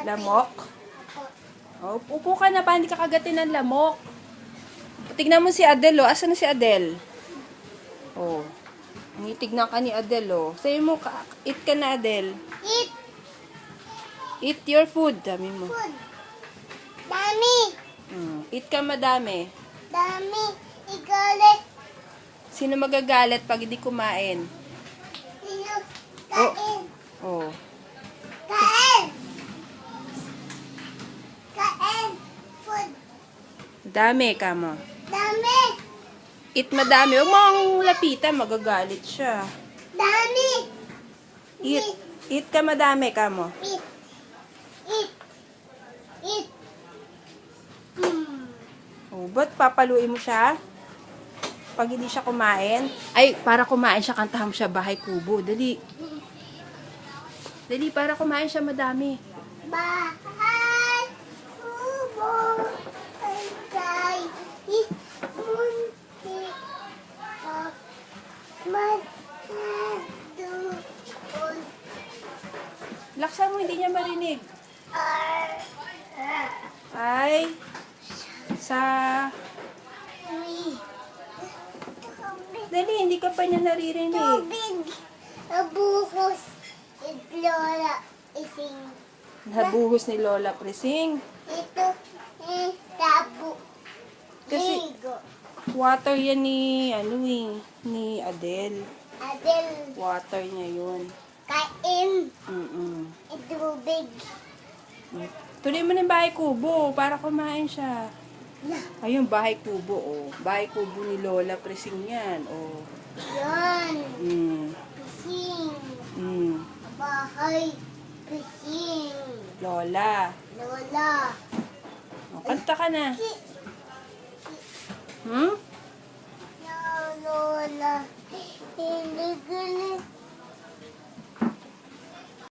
Lamok? Oh, upo ka na pa, hindi ka kagatin ng lamok. Tignan mo si Adele, oh. Asan na si Adele? Oh. Tignan ka ni Adele, oh. Sa'yo mo, eat ka na, Adele. Eat Eat your food, dami mo. food. Dami. Eat ka madami. Dami. Igalit. Sino magagalit pag hindi kumain? Sino? Kain. Oh. Kain. Kain. Food. Dami ka mo. Dami. Eat madami. Huwag mo ang lapitan, magagalit siya. Dami. Eat. Eat ka madami ka mo. Eat. Eat. Eat. Oh, ba't papaluin mo siya? Pag hindi siya kumain? Ay, para kumain siya, kantahan mo siya Bahay Kubo. Dali. Dali, para kumain siya madami. Bahay kubo. Antay. Munti. Magdudul. Laksan mo, hindi niya marinig. Ay, sa... Dali, hindi ka pa niya naririnig. Tubig. Nabuhos. Lola. Ising. Nabuhos ni Lola Prising. Ito. Tabo. Kasi- Ligo. Water yan ni, ni Adele. Adel. Water niya yun. Kain. Mm-mm. Tubig. Tuloy mo ng Bahay Kubo para kumain siya. Na. Ayun, Bahay Kubo, oh. Bahay Kubo ni Lola Prising yan, oh. Yan. Mm. Pising. Mm. Bahay. Pising. Lola. Lola. Oh, kanta ka na. Hmm? Lola. Hindi galit.